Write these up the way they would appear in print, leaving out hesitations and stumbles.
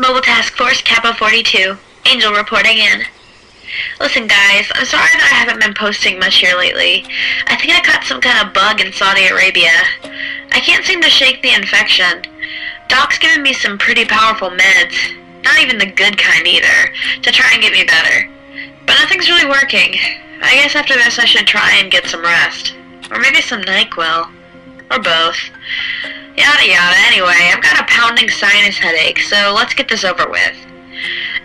Mobile Task Force Kappa 42. Angel reporting in. Listen guys, I'm sorry that I haven't been posting much here lately. I think I caught some kind of bug in Saudi Arabia. I can't seem to shake the infection. Doc's given me some pretty powerful meds, not even the good kind either, to try and get me better. But nothing's really working. I guess after this I should try and get some rest. Or maybe some NyQuil. Or both. Yada yada. Anyway, I've got a pounding sinus headache, so let's get this over with.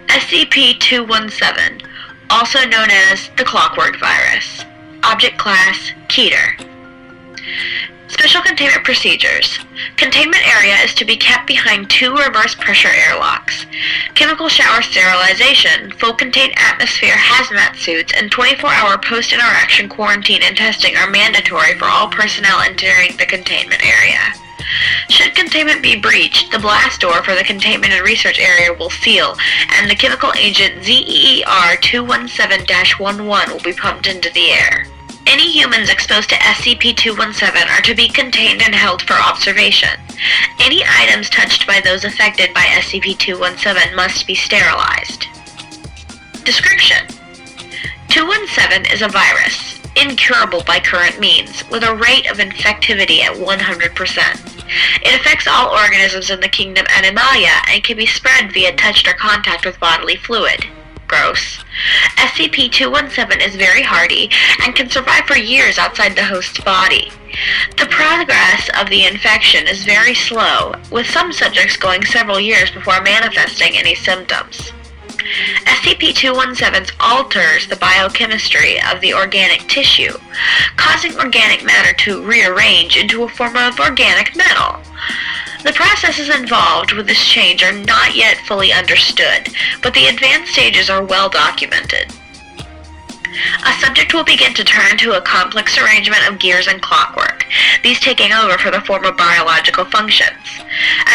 SCP-217, also known as the Clockwork Virus. Object Class, Keter. Special Containment Procedures. Containment area is to be kept behind 2 reverse pressure airlocks. Chemical shower sterilization, full contained atmosphere hazmat suits, and 24-hour post-interaction quarantine and testing are mandatory for all personnel entering the containment area. Should containment be breached, the blast door for the containment and research area will seal, and the chemical agent ZEER-217-11 will be pumped into the air. Any humans exposed to SCP-217 are to be contained and held for observation. Any items touched by those affected by SCP-217 must be sterilized. Description: 217 is a virus, incurable by current means, with a rate of infectivity at 100%. It affects all organisms in the kingdom Animalia and can be spread via touch or contact with bodily fluid. Gross. SCP-217 is very hardy and can survive for years outside the host's body. The progress of the infection is very slow, with some subjects going several years before manifesting any symptoms. SCP-217 alters the biochemistry of the organic tissue, causing organic matter to rearrange into a form of organic metal. The processes involved with this change are not yet fully understood, but the advanced stages are well documented. A subject will begin to turn into a complex arrangement of gears and clockwork, these taking over for the former biological functions.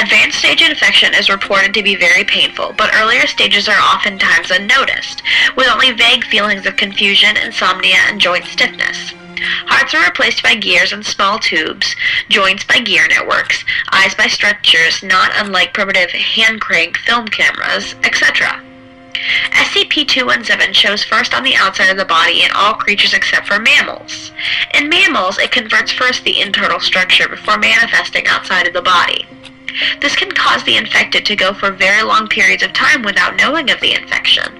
Advanced stage infection is reported to be very painful, but earlier stages are oftentimes unnoticed, with only vague feelings of confusion, insomnia, and joint stiffness. Hearts are replaced by gears and small tubes, joints by gear networks, eyes by stretchers not unlike primitive hand-crank film cameras, etc. SCP-217 shows first on the outside of the body in all creatures except for mammals. In mammals, it converts first the internal structure before manifesting outside of the body. This can cause the infected to go for very long periods of time without knowing of the infection.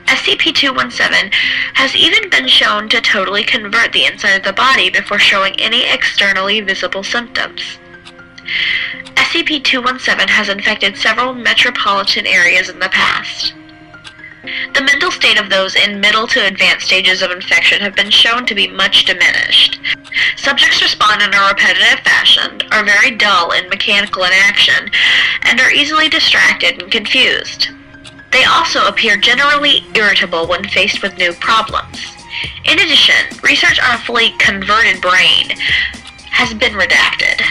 SCP-217 has even been shown to totally convert the inside of the body before showing any externally visible symptoms. SCP-217 has infected several metropolitan areas in the past. The mental state of those in middle to advanced stages of infection have been shown to be much diminished. Subjects respond in a repetitive fashion, are very dull and mechanical in action, and are easily distracted and confused. They also appear generally irritable when faced with new problems. In addition, research on a fully converted brain has been redacted.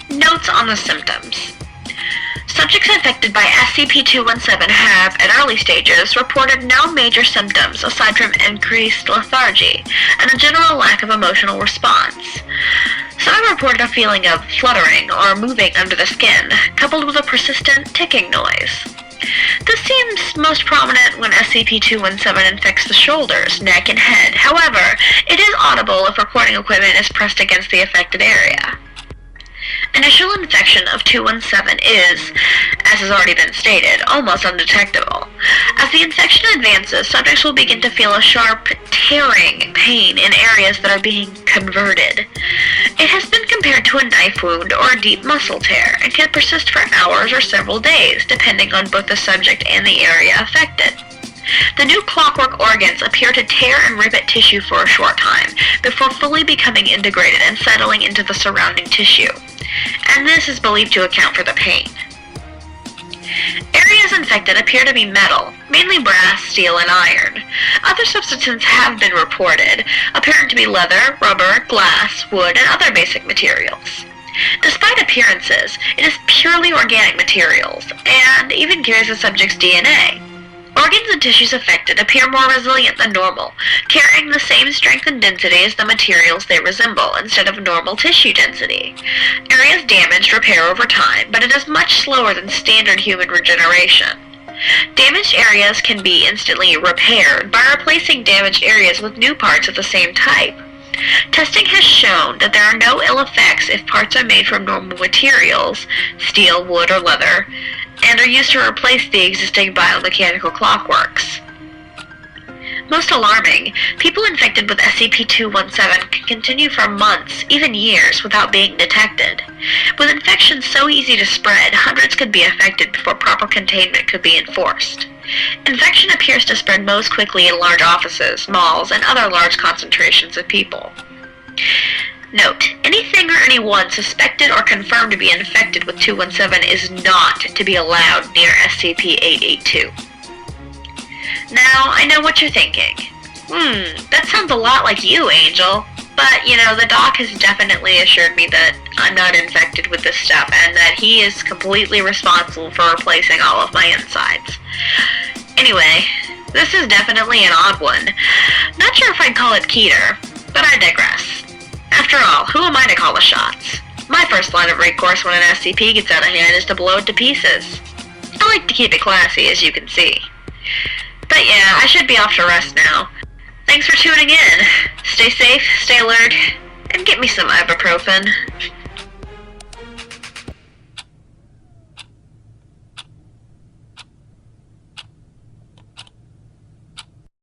Notes on the symptoms. Subjects infected by SCP-217 have, at early stages, reported no major symptoms aside from increased lethargy and a general lack of emotional response. Some have reported a feeling of fluttering or moving under the skin, coupled with a persistent ticking noise. This seems most prominent when SCP-217 infects the shoulders, neck, and head. However, it is audible if recording equipment is pressed against the affected area. Initial infection of 217 is, as has already been stated, almost undetectable. As the infection advances, subjects will begin to feel a sharp, tearing pain in areas that are being converted. It has been compared to a knife wound or a deep muscle tear and can persist for hours or several days, depending on both the subject and the area affected. The new clockwork organs appear to tear and rip at tissue for a short time, before fully becoming integrated and settling into the surrounding tissue, and this is believed to account for the pain. Areas infected appear to be metal, mainly brass, steel, and iron. Other substances have been reported, appearing to be leather, rubber, glass, wood, and other basic materials. Despite appearances, it is purely organic materials, and even carries the subject's DNA. Or Organs and tissues affected appear more resilient than normal, carrying the same strength and density as the materials they resemble, instead of normal tissue density. Areas damaged repair over time, but it is much slower than standard human regeneration. Damaged areas can be instantly repaired by replacing damaged areas with new parts of the same type. Testing has shown that there are no ill effects if parts are made from normal materials, steel, wood, or leather, and are used to replace the existing biomechanical clockworks. Most alarming, people infected with SCP-217 can continue for months, even years, without being detected. With infections so easy to spread, hundreds could be affected before proper containment could be enforced. Infection appears to spread most quickly in large offices, malls, and other large concentrations of people. Note, anything or anyone suspected or confirmed to be infected with 217 is not to be allowed near SCP-882. Now, I know what you're thinking. That sounds a lot like you, Angel. But, the doc has definitely assured me that I'm not infected with this stuff, and that he is completely responsible for replacing all of my insides. Anyway, this is definitely an odd one. Not sure if I'd call it Keter, but I digress. After all, who am I to call the shots? My first line of recourse when an SCP gets out of hand is to blow it to pieces. I like to keep it classy, as you can see. But yeah, I should be off to rest now. Thanks for tuning in. Stay safe, stay alert, and get me some ibuprofen.